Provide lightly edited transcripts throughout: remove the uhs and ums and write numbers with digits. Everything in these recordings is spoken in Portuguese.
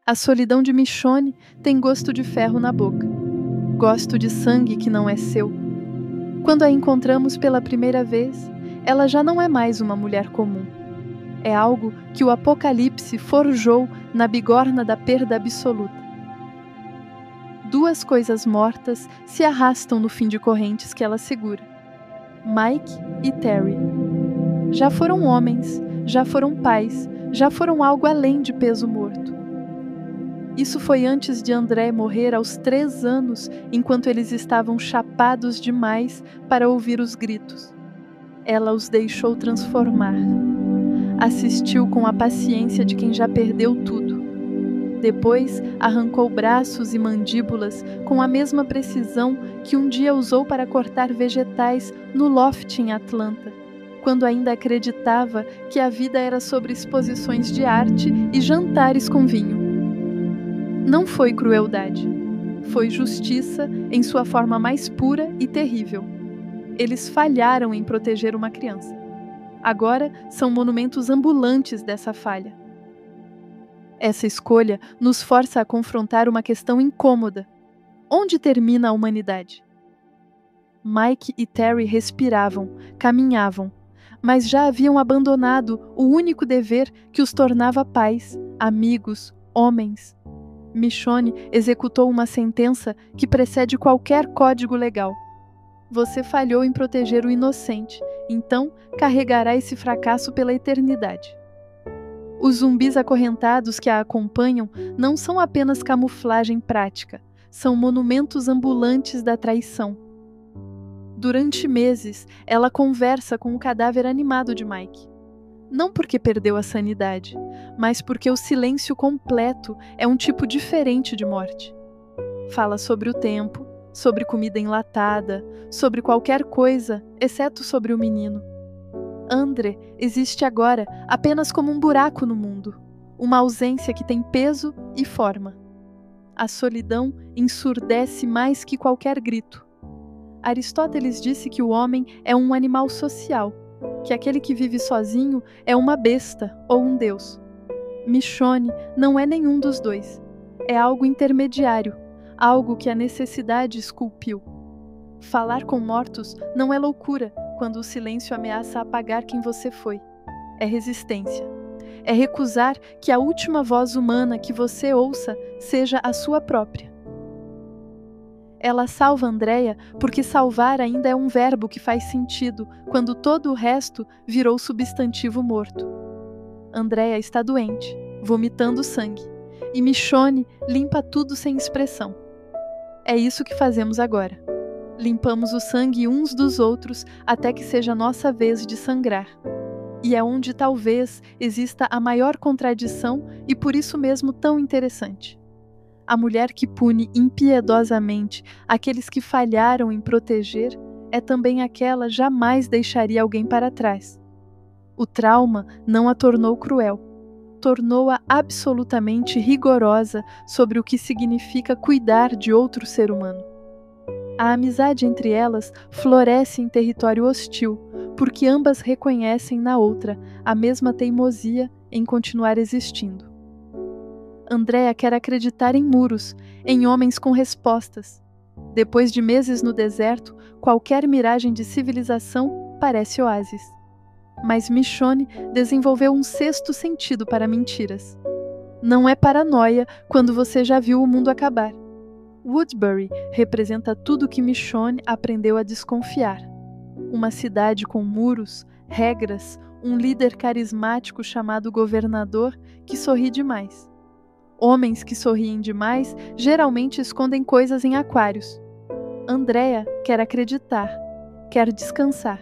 A solidão de Michonne tem gosto de ferro na boca. Gosto de sangue que não é seu. Quando a encontramos pela primeira vez, ela já não é mais uma mulher comum. É algo que o Apocalipse forjou na bigorna da perda absoluta. Duas coisas mortas se arrastam no fim de correntes que ela segura. Mike e Terry. Já foram homens, já foram pais, já foram algo além de peso morto. Isso foi antes de André morrer aos 3 anos, enquanto eles estavam chapados demais para ouvir os gritos. Ela os deixou transformar. Assistiu com a paciência de quem já perdeu tudo. Depois, arrancou braços e mandíbulas com a mesma precisão que um dia usou para cortar vegetais no loft em Atlanta, quando ainda acreditava que a vida era sobre exposições de arte e jantares com vinho. Não foi crueldade. Foi justiça em sua forma mais pura e terrível. Eles falharam em proteger uma criança. Agora são monumentos ambulantes dessa falha. Essa escolha nos força a confrontar uma questão incômoda. Onde termina a humanidade? Mike e Terry respiravam, caminhavam, mas já haviam abandonado o único dever que os tornava pais, amigos, homens. Michonne executou uma sentença que precede qualquer código legal. Você falhou em proteger o inocente, então carregará esse fracasso pela eternidade. Os zumbis acorrentados que a acompanham não são apenas camuflagem prática, são monumentos ambulantes da traição. Durante meses, ela conversa com o cadáver animado de Mike. Não porque perdeu a sanidade, mas porque o silêncio completo é um tipo diferente de morte. Fala sobre o tempo, sobre comida enlatada, sobre qualquer coisa, exceto sobre o menino. André existe agora apenas como um buraco no mundo, uma ausência que tem peso e forma. A solidão ensurdece mais que qualquer grito. Aristóteles disse que o homem é um animal social, que aquele que vive sozinho é uma besta ou um deus. Michonne não é nenhum dos dois. É algo intermediário, algo que a necessidade esculpiu. Falar com mortos não é loucura quando o silêncio ameaça apagar quem você foi. É resistência. É recusar que a última voz humana que você ouça seja a sua própria. Ela salva Andrea porque salvar ainda é um verbo que faz sentido quando todo o resto virou substantivo morto. Andrea está doente, vomitando sangue, e Michonne limpa tudo sem expressão. É isso que fazemos agora. Limpamos o sangue uns dos outros até que seja nossa vez de sangrar. E é onde talvez exista a maior contradição e por isso mesmo tão interessante. A mulher que pune impiedosamente aqueles que falharam em proteger é também aquela que jamais deixaria alguém para trás. O trauma não a tornou cruel, tornou-a absolutamente rigorosa sobre o que significa cuidar de outro ser humano. A amizade entre elas floresce em território hostil, porque ambas reconhecem na outra a mesma teimosia em continuar existindo. Andrea quer acreditar em muros, em homens com respostas. Depois de meses no deserto, qualquer miragem de civilização parece oásis. Mas Michonne desenvolveu um 6º sentido para mentiras. Não é paranoia quando você já viu o mundo acabar. Woodbury representa tudo que Michonne aprendeu a desconfiar. Uma cidade com muros, regras, um líder carismático chamado governador que sorri demais. Homens que sorriem demais geralmente escondem coisas em aquários. Andrea quer acreditar, quer descansar.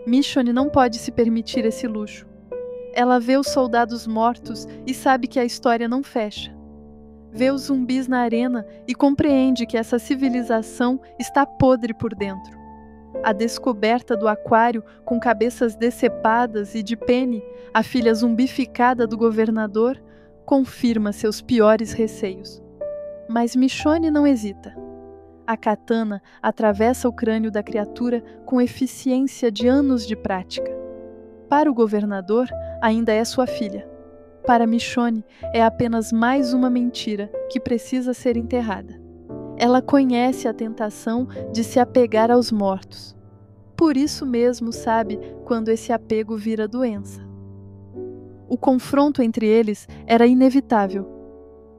Michonne não pode se permitir esse luxo. Ela vê os soldados mortos e sabe que a história não fecha. Vê os zumbis na arena e compreende que essa civilização está podre por dentro. A descoberta do aquário com cabeças decepadas e de Penny, a filha zumbificada do governador, confirma seus piores receios. Mas Michonne não hesita. A katana atravessa o crânio da criatura com eficiência de anos de prática. Para o governador, ainda é sua filha. Para Michonne, é apenas mais uma mentira que precisa ser enterrada. Ela conhece a tentação de se apegar aos mortos. Por isso mesmo sabe quando esse apego vira doença. O confronto entre eles era inevitável.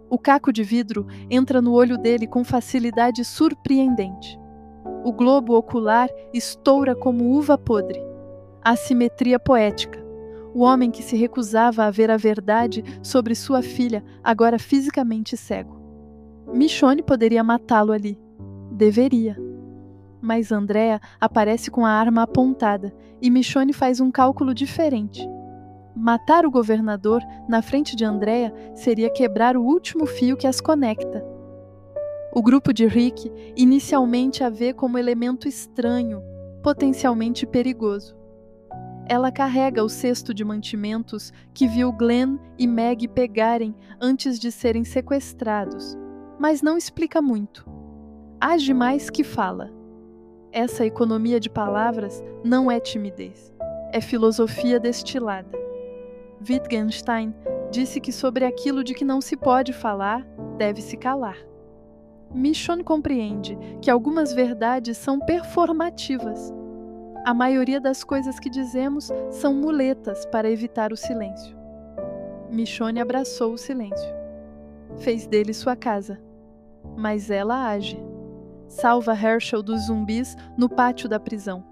O caco de vidro entra no olho dele com facilidade surpreendente. O globo ocular estoura como uva podre. A assimetria poética. O homem que se recusava a ver a verdade sobre sua filha, agora fisicamente cego. Michonne poderia matá-lo ali. Deveria. Mas Andrea aparece com a arma apontada e Michonne faz um cálculo diferente. Matar o governador na frente de Andrea seria quebrar o último fio que as conecta. O grupo de Rick inicialmente a vê como elemento estranho, potencialmente perigoso. Ela carrega o cesto de mantimentos que viu Glenn e Meg pegarem antes de serem sequestrados, mas não explica muito. Age mais que fala. Essa economia de palavras não é timidez, é filosofia destilada. Wittgenstein disse que sobre aquilo de que não se pode falar, deve-se calar. Michonne compreende que algumas verdades são performativas. A maioria das coisas que dizemos são muletas para evitar o silêncio. Michonne abraçou o silêncio. Fez dele sua casa. Mas ela age. Salva Herschel dos zumbis no pátio da prisão.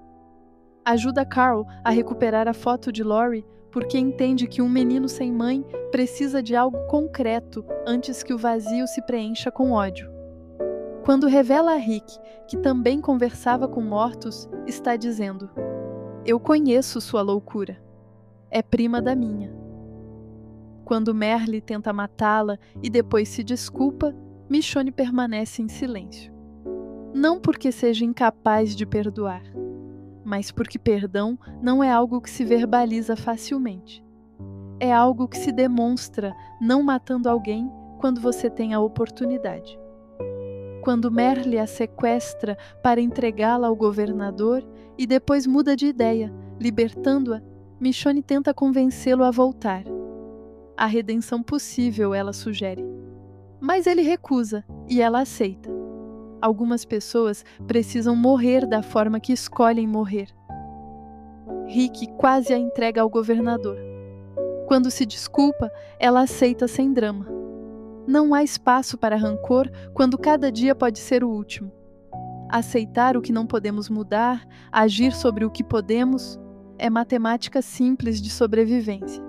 Ajuda Carl a recuperar a foto de Lori porque entende que um menino sem mãe precisa de algo concreto antes que o vazio se preencha com ódio. Quando revela a Rick que também conversava com mortos, está dizendo: eu conheço sua loucura. É prima da minha. Quando Merle tenta matá-la e depois se desculpa, Michonne permanece em silêncio. Não porque seja incapaz de perdoar, mas porque perdão não é algo que se verbaliza facilmente. É algo que se demonstra não matando alguém quando você tem a oportunidade. Quando Merle a sequestra para entregá-la ao governador e depois muda de ideia, libertando-a, Michonne tenta convencê-lo a voltar. A redenção possível, ela sugere. Mas ele recusa e ela aceita. Algumas pessoas precisam morrer da forma que escolhem morrer. Rick quase a entrega ao governador. Quando se desculpa, ela aceita sem drama. Não há espaço para rancor quando cada dia pode ser o último. Aceitar o que não podemos mudar, agir sobre o que podemos, é matemática simples de sobrevivência.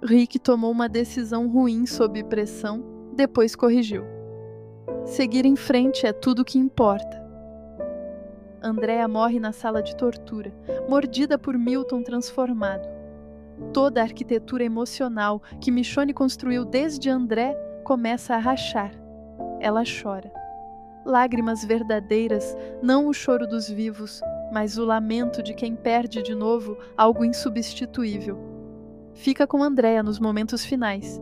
Rick tomou uma decisão ruim sob pressão, depois corrigiu. Seguir em frente é tudo o que importa. Andrea morre na sala de tortura, mordida por Milton transformado. Toda a arquitetura emocional que Michonne construiu desde André começa a rachar. Ela chora. Lágrimas verdadeiras, não o choro dos vivos, mas o lamento de quem perde de novo algo insubstituível. Fica com Andrea nos momentos finais.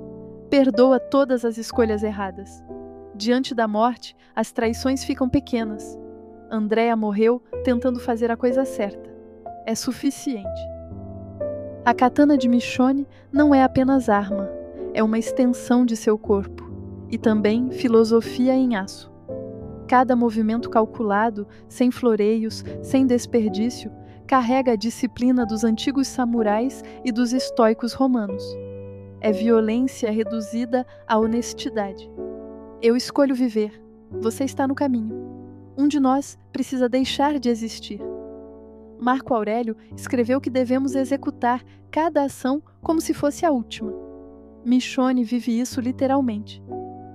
Perdoa todas as escolhas erradas. Diante da morte, as traições ficam pequenas. Andrea morreu tentando fazer a coisa certa. É suficiente. A katana de Michonne não é apenas arma, é uma extensão de seu corpo, e também filosofia em aço. Cada movimento calculado, sem floreios, sem desperdício, carrega a disciplina dos antigos samurais e dos estoicos romanos. É violência reduzida à honestidade. Eu escolho viver. Você está no caminho. Um de nós precisa deixar de existir. Marco Aurélio escreveu que devemos executar cada ação como se fosse a última. Michonne vive isso literalmente.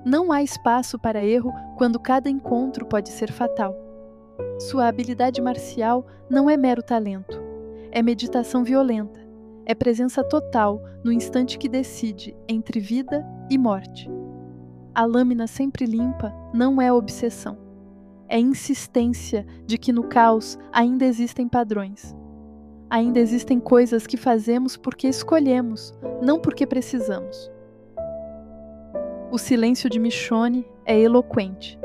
Não há espaço para erro quando cada encontro pode ser fatal. Sua habilidade marcial não é mero talento. É meditação violenta. É presença total no instante que decide entre vida e morte. A lâmina sempre limpa não é obsessão. É insistência de que no caos ainda existem padrões. Ainda existem coisas que fazemos porque escolhemos, não porque precisamos. O silêncio de Michonne é eloquente.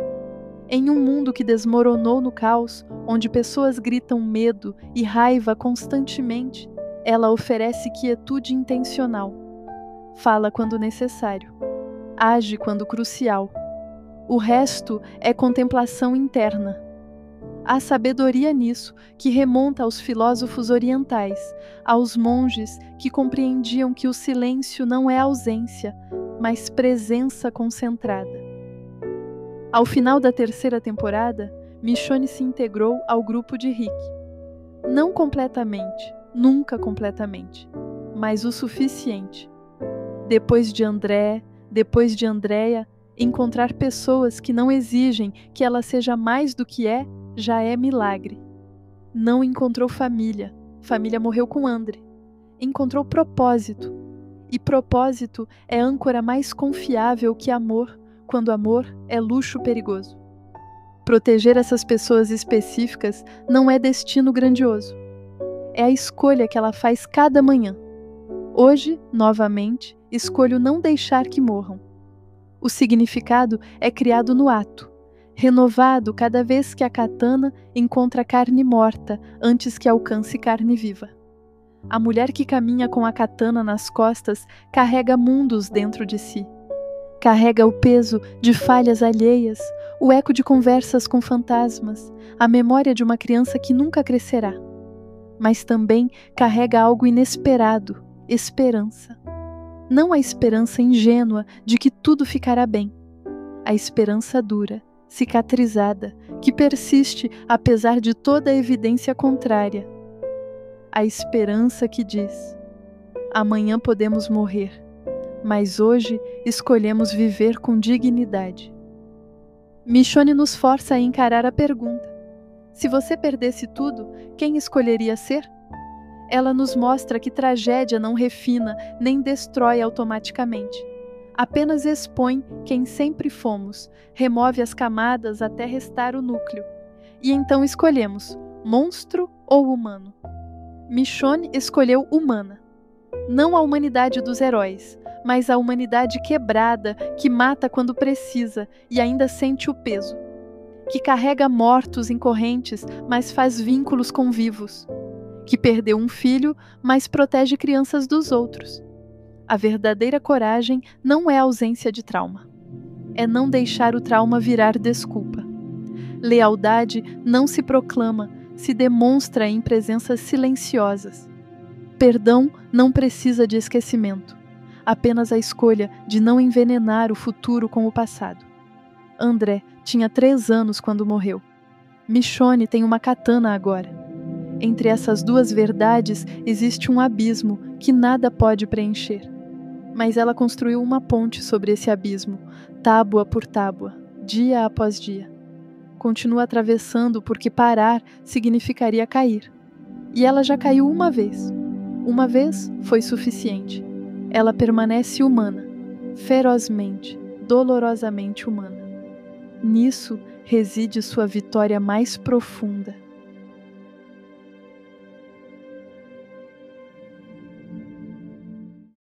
Em um mundo que desmoronou no caos, onde pessoas gritam medo e raiva constantemente, ela oferece quietude intencional. fala quando necessário, age quando crucial. O resto é contemplação interna. Há sabedoria nisso que remonta aos filósofos orientais, aos monges que compreendiam que o silêncio não é ausência, mas presença concentrada. Ao final da terceira temporada, Michonne se integrou ao grupo de Rick. Não completamente, nunca completamente, mas o suficiente. Depois de André, depois de Andrea, encontrar pessoas que não exigem que ela seja mais do que é, já é milagre. Não encontrou família, família morreu com Andre. Encontrou propósito, e propósito é âncora mais confiável que amor, quando amor é luxo perigoso. Proteger essas pessoas específicas não é destino grandioso. É a escolha que ela faz cada manhã. Hoje, novamente, escolho não deixar que morram. O significado é criado no ato, renovado cada vez que a katana encontra carne morta antes que alcance carne viva. A mulher que caminha com a katana nas costas carrega mundos dentro de si. Carrega o peso de falhas alheias, o eco de conversas com fantasmas, a memória de uma criança que nunca crescerá. Mas também carrega algo inesperado, esperança. Não a esperança ingênua de que tudo ficará bem. A esperança dura, cicatrizada, que persiste apesar de toda a evidência contrária. A esperança que diz: amanhã podemos morrer, mas hoje escolhemos viver com dignidade. Michonne nos força a encarar a pergunta: se você perdesse tudo, quem escolheria ser? Ela nos mostra que tragédia não refina nem destrói automaticamente. Apenas expõe quem sempre fomos, remove as camadas até restar o núcleo. E então escolhemos, monstro ou humano? Michonne escolheu humana. Não a humanidade dos heróis, mas a humanidade quebrada que mata quando precisa e ainda sente o peso. Que carrega mortos em correntes, mas faz vínculos com vivos. Que perdeu um filho, mas protege crianças dos outros. A verdadeira coragem não é ausência de trauma. É não deixar o trauma virar desculpa. Lealdade não se proclama, se demonstra em presenças silenciosas. Perdão não precisa de esquecimento, apenas a escolha de não envenenar o futuro com o passado. André tinha 3 anos quando morreu. Michonne tem uma katana agora. Entre essas duas verdades existe um abismo que nada pode preencher. Mas ela construiu uma ponte sobre esse abismo, tábua por tábua, dia após dia. Continua atravessando porque parar significaria cair. E ela já caiu uma vez. Uma vez foi suficiente. Ela permanece humana, ferozmente, dolorosamente humana. Nisso reside sua vitória mais profunda.